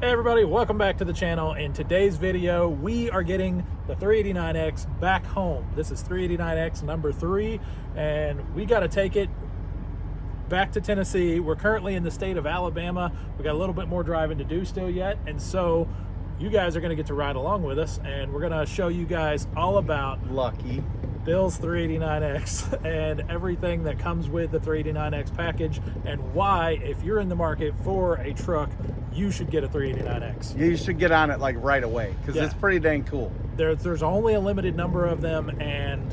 Hey everybody, welcome back to the channel. In today's video, we are getting the 389X back home. This is 389X number 3, and we got to take it back to Tennessee. We're currently in the state of Alabama. We got a little bit more driving to do still yet, and so you guys are going to get to ride along with us, and we're going to show you guys all about Lucky Bill's 389X and everything that comes with the 389X package, and why, if you're in the market for a truck, you should get a 389X. You should get on it like right away because it's pretty dang cool. There's only a limited number of them, and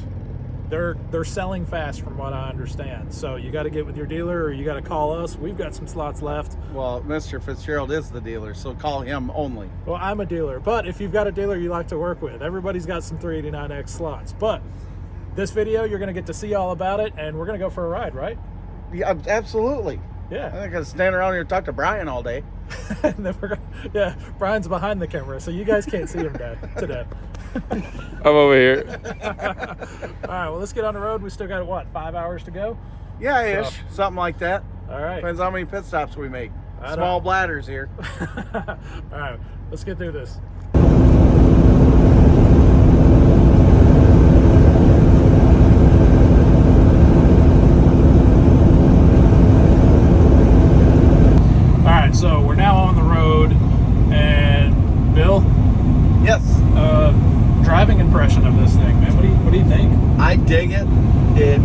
they're selling fast from what I understand. So you got to get with your dealer, or you got to call us. We've got some slots left. Well, Mr. Fitzgerald is the dealer, so call him only. Well, I'm a dealer, but if you've got a dealer you like to work with, everybody's got some 389X slots. But this video, you're going to get to see all about it, and we're going to go for a ride, right? Yeah, absolutely. Yeah. I'm not going to stand around here and talk to Brian all day. And then yeah, Brian's behind the camera, so you guys can't see him today. I'm over here. All right, well, let's get on the road. We still got, what, 5 hours to go? Yeah, ish. Something like that. All right. Depends how many pit stops we make. Small bladders here. All right, let's get through this. So we're now on the road, and Bill? Yes. Driving impression of this thing, man. What do you think? I dig it. It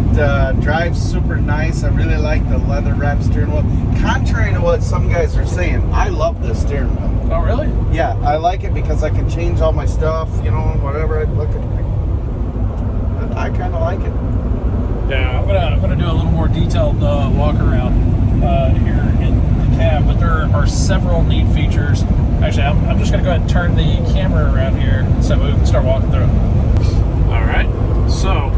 drives super nice. I really like the leather wrap steering wheel. Contrary to what some guys are saying, I love this steering wheel. Oh, really? Yeah, I like it because I can change all my stuff, you know, whatever I look at. I kind of like it. Yeah, I'm gonna do a little more detailed walk around here in the cab, but there are several neat features. Actually, I'm just gonna go ahead and turn the camera around here so we can start walking through. All right, so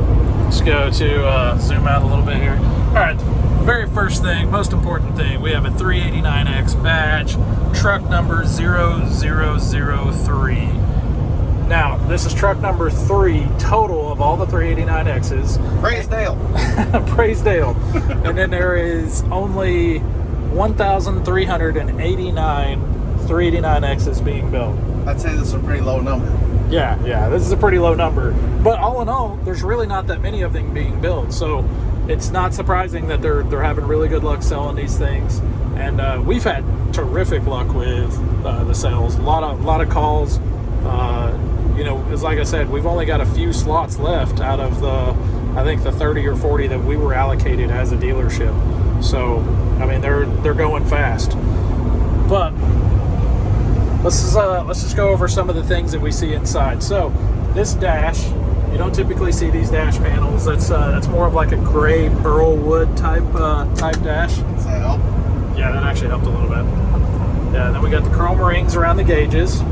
let's go to zoom out a little bit here. All right, very first thing, most important thing, we have a 389X badge, truck number 0003. Now, this is truck number 3 total of all the 389Xs. Praise Dale. Praise Dale. And then there is only 1,389 389Xs being built. I'd say this is a pretty low number. Yeah, this is a pretty low number. But all in all, there's really not that many of them being built. So it's not surprising that they're having really good luck selling these things. And we've had terrific luck with the sales. A lot of calls. You know, it's like I said, we've only got a few slots left out of I think the 30 or 40 that we were allocated as a dealership. So, I mean, they're going fast. But let's just go over some of the things that we see inside. So, this dash, you don't typically see these dash panels. That's more of like a gray burl wood type dash. Does that help? Yeah, that actually helped a little bit. Yeah, and then we got the chrome rings around the gauges.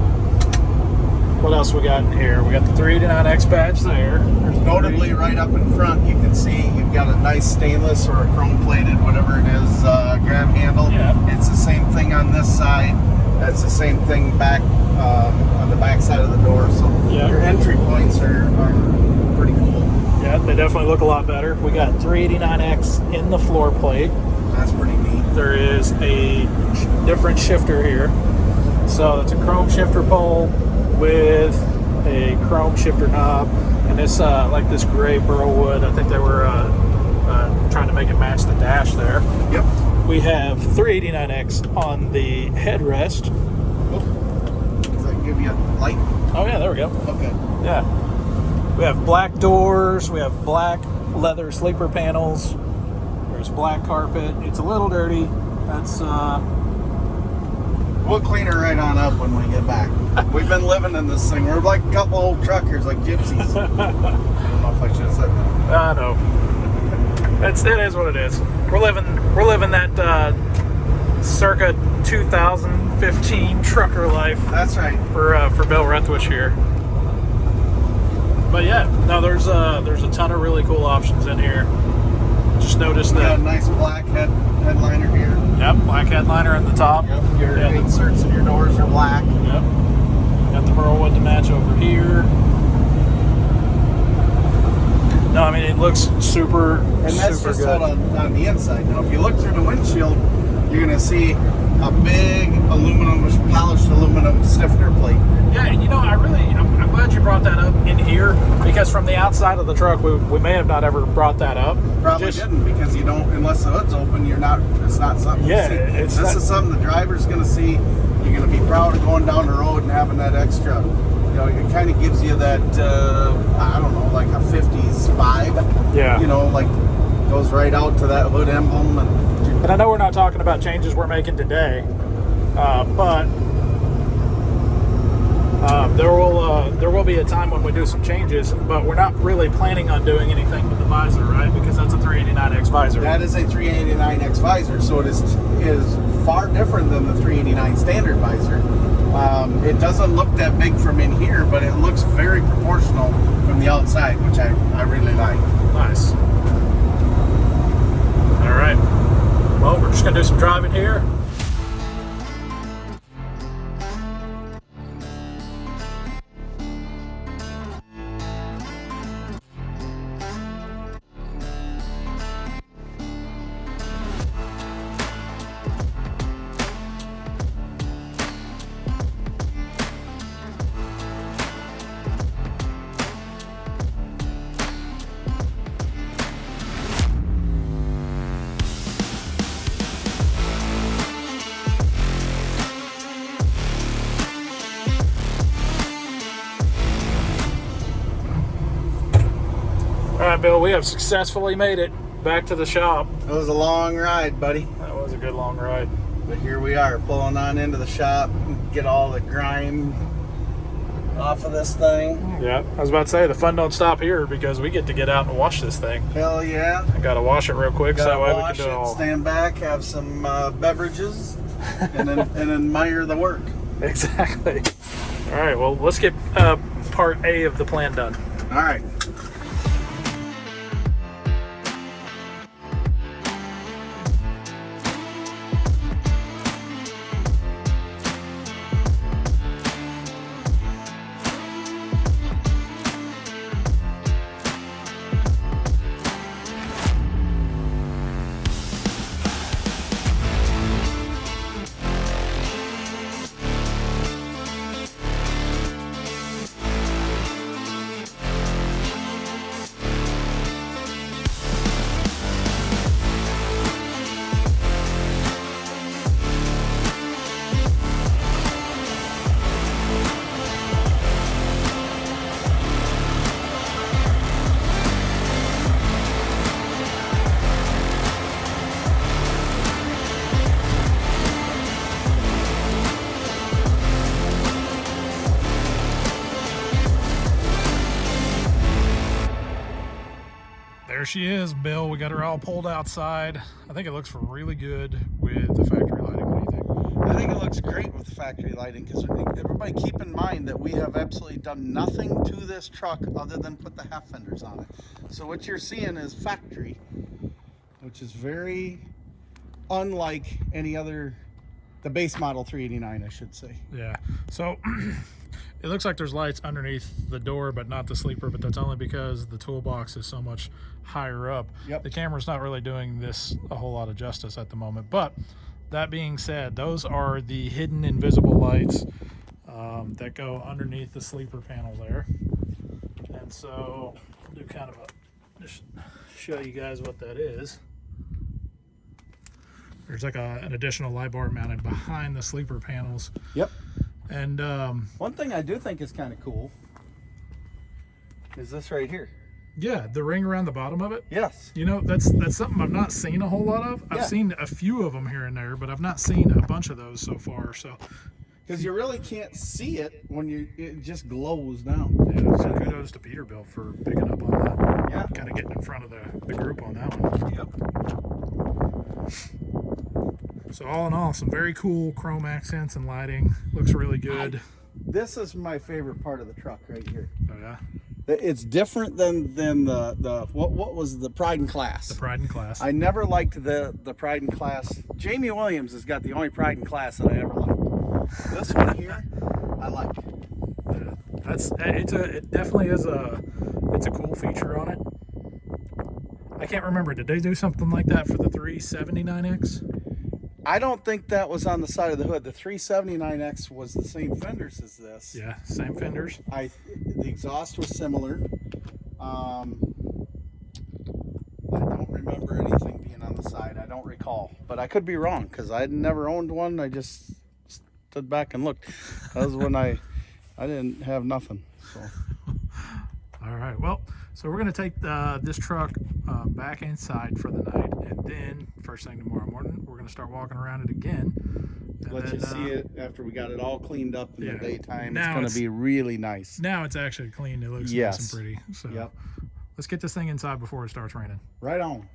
What else we got in here? We got the 389X badge there. There's notably right up in front, you can see you've got a nice stainless or a chrome plated, whatever it is, grab handle. Yeah. It's the same thing on this side. That's the same thing back on the back side of the door. So your entry points are pretty cool. Yeah, they definitely look a lot better. We got 389X in the floor plate. That's pretty neat. There is a different shifter here. So it's a chrome shifter pole with a chrome shifter knob, and this like this gray burl wood. I think they were trying to make it match the dash there. Yep. We have 389X on the headrest. Does that give you a light? Oh yeah, there we go. Okay. Yeah. We have black doors. We have black leather sleeper panels. There's black carpet. It's a little dirty. That's We'll clean her right on up when we get back. We've been living in this thing. We're like a couple old truckers, like gypsies. I don't know if I should have said that. I know. It is what it is. We're living that circa 2015 trucker life. That's right. For Bill Rethwisch here. But yeah, no, there's a ton of really cool options in here. Just notice that. Got a nice black headliner here. Yep, black headliner at the top. Yep. Your inserts in your doors are black. Yep. Got the burl wood to match over here. No, I mean, it looks super, and that's super just good. On the inside. Now, if you look through the windshield, you're going to see a big aluminum polished from the outside of the truck, we may have not ever brought that up. Probably didn't, because you don't, unless the hood's open, you're not. It's not something. Yeah, you see. it's this not, is something the driver's going to see. You're going to be proud of going down the road and having that extra. You know, it kind of gives you that. I don't know, like a '50s vibe. Yeah. You know, like goes right out to that hood emblem. And I know we're not talking about changes we're making today, but there will be a time when we do some changes, but we're not really planning on doing anything with the visor, right? Because that's a 389X visor. That is a 389X visor, so it is far different than the 389 standard visor. It doesn't look that big from in here, but it looks very proportional from the outside, which I really like. Nice. All right. Well, we're just going to do some driving here. All right, Bill, we have successfully made it back to the shop. It was a long ride, buddy. That was a good long ride. But here we are, pulling on into the shop, get all the grime off of this thing. Yeah, I was about to say, the fun don't stop here because we get to get out and wash this thing. Hell yeah. I got to wash it real quick so that way we can do it all. Stand back, have some beverages, and then admire the work. Exactly. All right, well, let's get part A of the plan done. All right. There she is, Bill. We got her all pulled outside. I think it looks really good with the factory lighting. What do you think? I think it looks great with the factory lighting, because everybody keep in mind that we have absolutely done nothing to this truck other than put the half fenders on it. So what you're seeing is factory, which is very unlike any other, the base model 389, I should say. Yeah. So it looks like there's lights underneath the door, but not the sleeper, but that's only because the toolbox is so much higher up. Yep. The camera's not really doing this a whole lot of justice at the moment. But that being said, those are the hidden invisible lights that go underneath the sleeper panel there. And so I'll do kind of a, just show you guys what that is. There's like an additional light bar mounted behind the sleeper panels. Yep. And one thing I do think is kind of cool is this right here. yeah, the ring around the bottom of it. Yes. You know, that's something I've not seen a whole lot of. I've seen a few of them here and there, but I've not seen a bunch of those so far. So, because you really can't see it when it just glows now. yeah, so kudos to Peterbilt for picking up on that. Yeah. Kind of getting in front of the group on that one. Yep. So all in all, some very cool chrome accents and lighting. Looks really good. This is my favorite part of the truck right here. Oh yeah. It's different than the what was the Pride and Class. The Pride and Class. I never liked the Pride and Class. Jamie Williams has got the only Pride and Class that I ever liked. This one here, I like. Yeah, it definitely is it's a cool feature on it. I can't remember. Did they do something like that for the 379X? I don't think that was on the side of the hood. The 379X was the same fenders as this. Yeah, same fenders. The exhaust was similar. I don't remember anything being on the side. I don't recall, but I could be wrong because I'd never owned one. I just stood back and looked. That was when I didn't have nothing. So. All right. Well, so we're gonna take this truck back inside for the night, and then first thing tomorrow morning, we're gonna start walking around it again. Let you see it after we got it all cleaned up in the daytime. Now it's going to be really nice. Now it's actually clean. It looks yes. nice and pretty. So yep. Let's get this thing inside before it starts raining. Right on.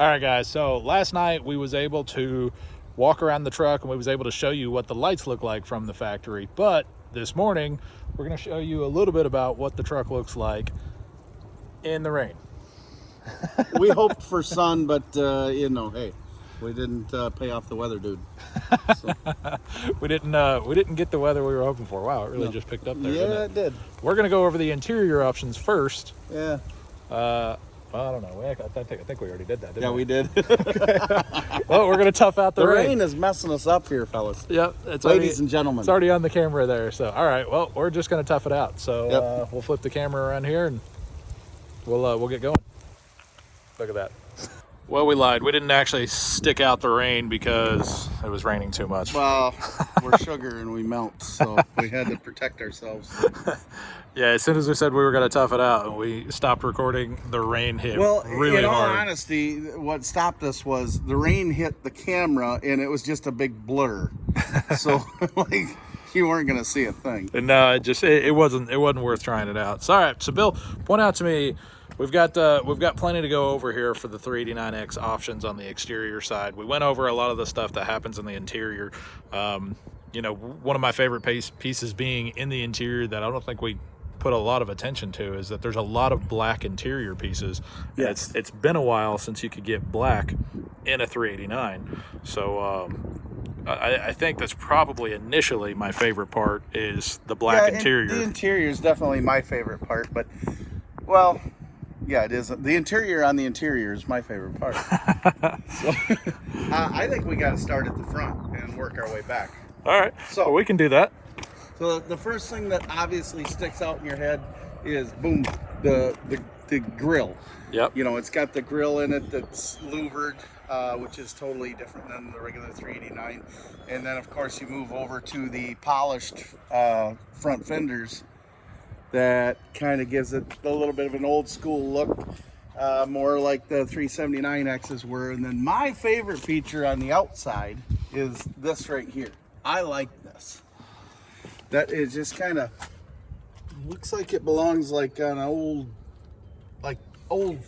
All right, guys, so last night we was able to walk around the truck and we was able to show you what the lights look like from the factory. But this morning, we're gonna show you a little bit about what the truck looks like in the rain. We hoped for sun, but you know, hey, we didn't pay off the weather dude. So. we didn't get the weather we were hoping for. Wow, it really just picked up there. Yeah, it did. We're gonna go over the interior options first. Yeah. I don't know. I think we already did that, didn't we? Yeah, we did. Well, we're going to tough out the rain. The rain is messing us up here, fellas. Yep. Ladies and gentlemen. It's already on the camera there. So, all right. Well, we're just going to tough it out. So we'll flip the camera around here and we'll get going. Look at that. Well, we lied. We didn't actually stick out the rain because it was raining too much. Well, we're sugar and we melt, so we had to protect ourselves. Yeah, as soon as we said we were going to tough it out, we stopped recording. The rain hit really hard. In all honesty, what stopped us was the rain hit the camera and it was just a big blur. So, like, you weren't going to see a thing. And no, it wasn't worth trying it out. So, all right. So, Bill, point out to me. We've got plenty to go over here for the 389X options on the exterior side. We went over a lot of the stuff that happens in the interior. You know, one of my favorite pieces being in the interior that I don't think we put a lot of attention to is that there's a lot of black interior pieces. Yes. It's been a while since you could get black in a 389. So I think that's probably initially my favorite part is the black interior. The interior is definitely my favorite part, but well. Yeah, it is. The interior on the interior is my favorite part. So, I think we got to start at the front and work our way back. All right. So we can do that. So the first thing that obviously sticks out in your head is boom, the grill. Yep. You know, it's got the grill in it that's louvered, which is totally different than the regular 389. And then of course you move over to the polished front fenders. That kind of gives it a little bit of an old school look, more like the 379Xs were. And then my favorite feature on the outside is this right here. I like this. That is just kind of looks like it belongs like on an old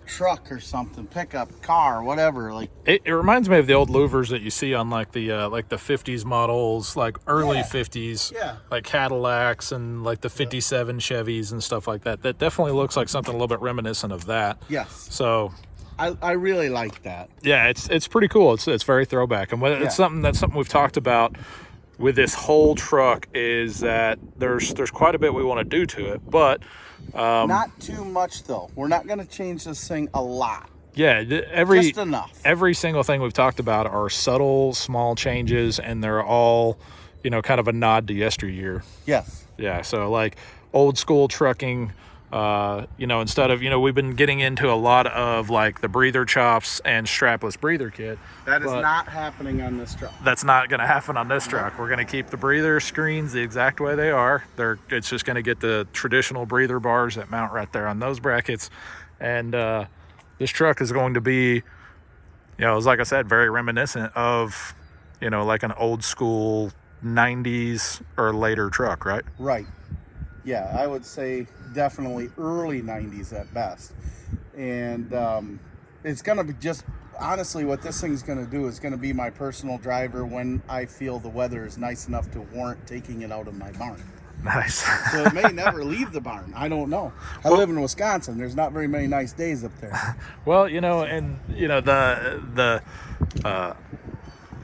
truck or something, pickup, car, whatever. Like it reminds me of the old louvers that you see on like the 50s models, like early 50s, like Cadillacs and like the 57 Chevys and stuff like that. That definitely looks like something a little bit reminiscent of that. Yes. So I really like that. Yeah, it's pretty cool. It's very throwback, and it's something we've talked about with this whole truck is that there's quite a bit we want to do to it, but not too much though. We're not going to change this thing a lot. Yeah, just enough. Every single thing we've talked about are subtle, small changes, and they're all, you know, kind of a nod to yesteryear. Yes. Yeah. So like old school trucking. You know, instead of, you know, we've been getting into a lot of like the breather chops and strapless breather kit. That is not happening on this truck. That's not going to happen on this truck. We're going to keep the breather screens the exact way they are. It's just going to get the traditional breather bars that mount right there on those brackets. And this truck is going to be, you know, like I said, very reminiscent of, you know, like an old school 90s or later truck, right? Right. Yeah, I would say definitely early 90s at best. And it's going to be just honestly, what this thing's going to do is going to be my personal driver when I feel the weather is nice enough to warrant taking it out of my barn. Nice. So it may never leave the barn. I don't know. I live in Wisconsin. There's not very many nice days up there. Well, and the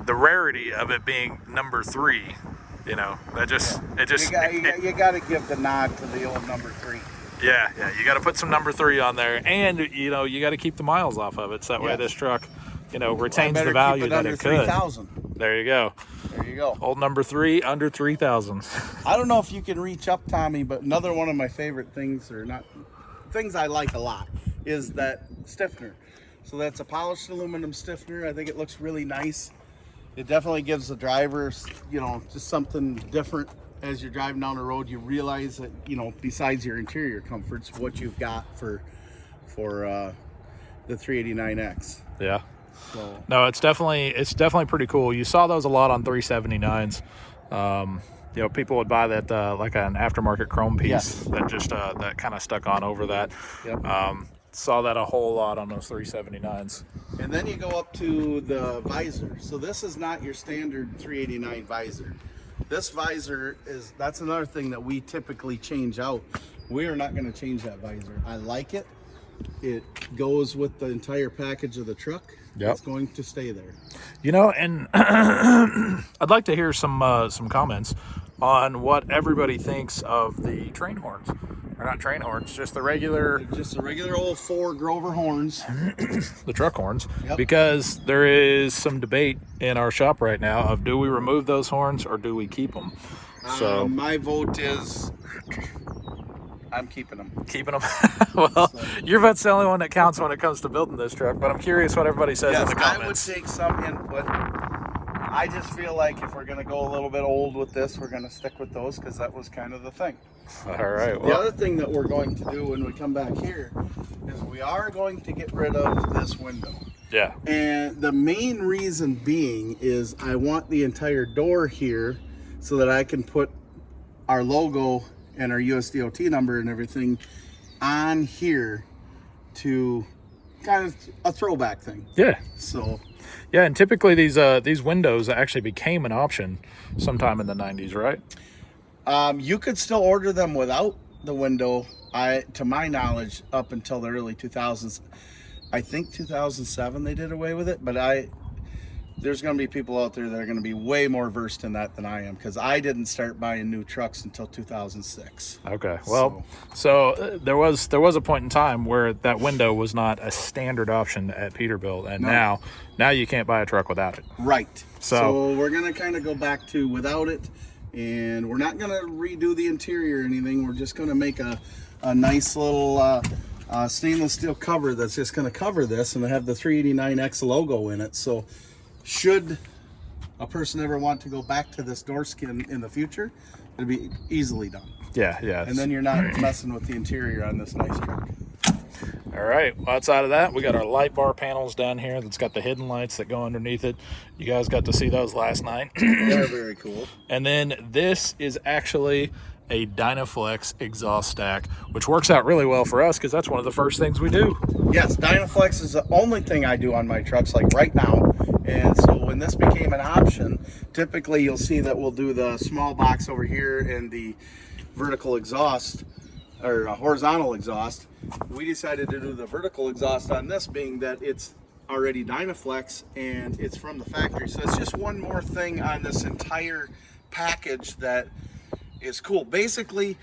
rarity of it being number 3, that just You got to give the nod to the old number 3. Yeah, you got to put some number 3 on there, and you got to keep the miles off of it, so that way this truck, retains the value that it could. 3,000. There you go. There you go. Old number 3 under 3,000. I don't know if you can reach up, Tommy, but another one of my favorite things, or not things I like a lot, is that stiffener. So that's a polished aluminum stiffener. I think it looks really nice. It definitely gives the drivers, just something different. As you're driving down the road, you realize that, besides your interior comforts, what you've got for the 389X. Yeah. So. No, it's definitely pretty cool. You saw those a lot on 379s. People would buy that like an aftermarket chrome piece that just that kind of stuck on over that. Yep. Saw that a whole lot on those 379s. And then you go up to the visor. So this is not your standard 389 visor. This visor that's another thing that we typically change out. We are not going to change that visor. I like it. It goes with the entire package of the truck. Yep. It's going to stay there. And I'd like to hear some comments on what everybody thinks of the train horns. Or not train horns, just the regular old 4 Grover horns. the truck horns. Yep. Because there is some debate in our shop right now of, do we remove those horns or do we keep them? So my vote is I'm keeping them. Keeping them. Well, your vote's the only one that counts when it comes to building this truck, but I'm curious what everybody says in the comments. I would take some input. I just feel like if we're going to go a little bit old with this, we're going to stick with those because that was kind of the thing. All right. The other thing that we're going to do when we come back here is we are going to get rid of this window. Yeah. And the main reason being is I want the entire door here so that I can put our logo and our USDOT number and everything on here to kind of a throwback thing. Yeah. So. Yeah, and typically these windows actually became an option sometime in the 90s, right? You could still order them without the window, to my knowledge, up until the early 2000s. I think 2007 they did away with it, but there's going to be people out there that are going to be way more versed in that than I am, because I didn't start buying new trucks until 2006. Okay, well, so there was a point in time where that window was not a standard option at Peterbilt, and now you can't buy a truck without it. Right. So we're going to kind of go back to without it, and we're not going to redo the interior or anything. We're just going to make a nice little stainless steel cover that's just going to cover this and have the 389X logo in it. So should a person ever want to go back to this door skin in the future, it'll be easily done. Yeah. And then you're not messing with the interior on this nice truck. All right, well, outside of that, we got our light bar panels down here that's got the hidden lights that go underneath it. You guys got to see those last night. They're very cool. And then this is actually a Dynaflex exhaust stack, which works out really well for us because that's one of the first things we do. Yes, Dynaflex is the only thing I do on my trucks, like right now. And so when this became an option, typically you'll see that we'll do the small box over here and the vertical exhaust, or horizontal exhaust. We decided to do the vertical exhaust on this, being that it's already Dynaflex and it's from the factory. So it's just one more thing on this entire package that is cool. Basically,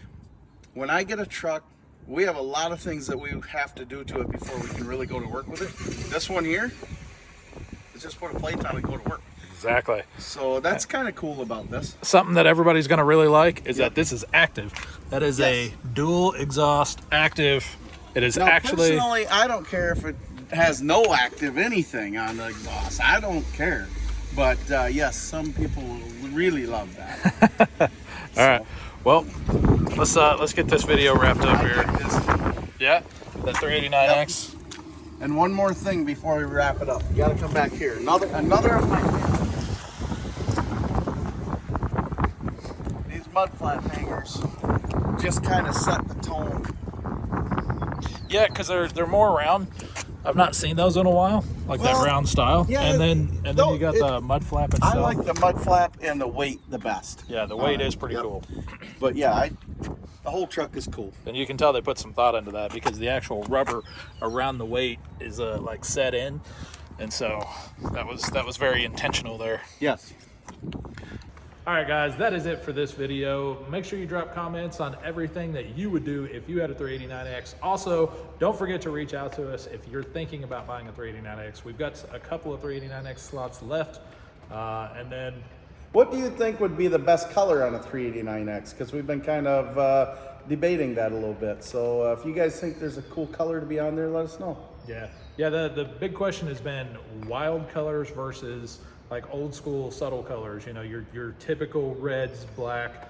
when I get a truck, we have a lot of things that we have to do to it before we can really go to work with it. This one here is just put a plate on and go to work. Exactly. So that's kind of cool about this. Something that everybody's going to really like is that this is active. That is a dual exhaust active. It is actually... Personally, I don't care if it has no active anything on the exhaust. I don't care. But yes, some people really love that. All right. Well, let's get this video wrapped up here. Yeah, the 389X. Yep. And one more thing before we wrap it up. You got to come back here. Another of my favorites. These mud flap hangers just kind of set the tone. Yeah, because they're more round. I've not seen those in a while, like that round style. yeah, and then you got the mud flap itself. I like the mud flap and the weight the best. Yeah, the weight is pretty cool. But yeah, the whole truck is cool. And you can tell they put some thought into that because the actual rubber around the weight is like set in, and so that was very intentional there. Yes. All right, guys, that is it for this video. Make sure you drop comments on everything that you would do if you had a 389X. Also, don't forget to reach out to us if you're thinking about buying a 389X. We've got a couple of 389X slots left, and then What do you think would be the best color on a 389X? Because we've been kind of debating that a little bit. So if you guys think there's a cool color to be on there, let us know. yeah, the big question has been wild colors versus like old school subtle colors, you know, your typical reds, black,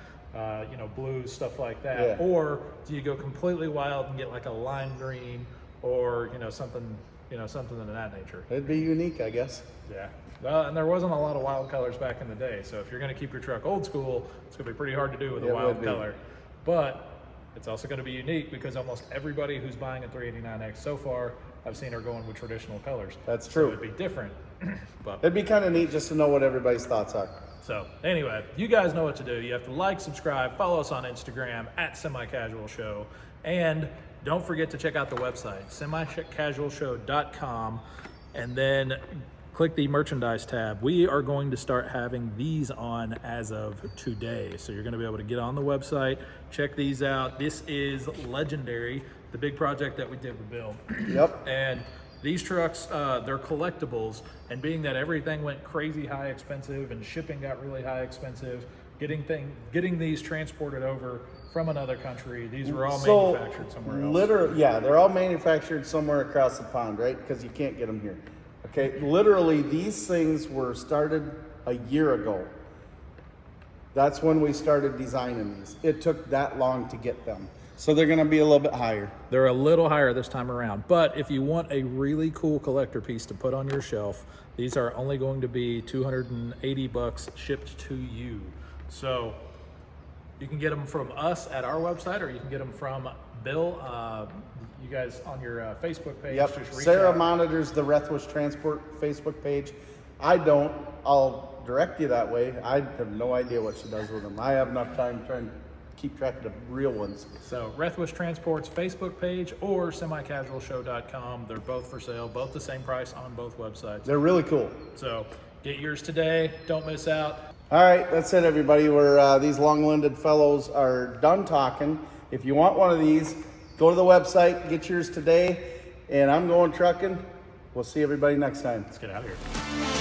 you know, blues, stuff like that. Yeah. Or do you go completely wild and get like a lime green or, you know, something of that nature? It'd be unique, I guess. Yeah. Well, and there wasn't a lot of wild colors back in the day. So if you're going to keep your truck old school, it's going to be pretty hard to do with a wild color. But it's also going to be unique because almost everybody who's buying a 389X so far, I've seen are going with traditional colors. That's true. So it'd be different. But It'd be kind of neat just to know what everybody's thoughts are. so anyway, you guys know what to do. You have to like, subscribe, follow us on Instagram at Semi-Casual Show, and don't forget to check out the website, semicasualshow.com, and then click the merchandise tab. We are going to start having these on as of today. So you're going to be able to get on the website, check these out. This is Legendary, the big project that we did with Bill. Yep. And these trucks, they're collectibles, and being that everything went crazy high expensive and shipping got really high expensive, getting these transported over from another country, these were all manufactured somewhere else. Literally, yeah, they're all manufactured somewhere across the pond, right? Because you can't get them here. Okay, literally, these things were started a year ago. That's when we started designing these. It took that long to get them. So they're going to be a little bit higher. They're a little higher this time around, but if you want a really cool collector piece to put on your shelf, these are only going to be $280 shipped to you. So you can get them from us at our website, or you can get them from Bill. You guys on your Facebook page. Yep. Just reach Sarah out. monitors the Rethwisch Transport Facebook page. I don't. I'll direct you that way. I have no idea what she does with them. I have enough time trying to keep track of the real ones. So Rethwisch Transport's Facebook page or semicasualshow.com. They're both for sale, both the same price on both websites. They're really cool. So get yours today. Don't miss out. All right, that's it, everybody. We're these long-winded fellows are done talking. If you want one of these, go to the website, get yours today. And I'm going trucking. We'll see everybody next time. Let's get out of here.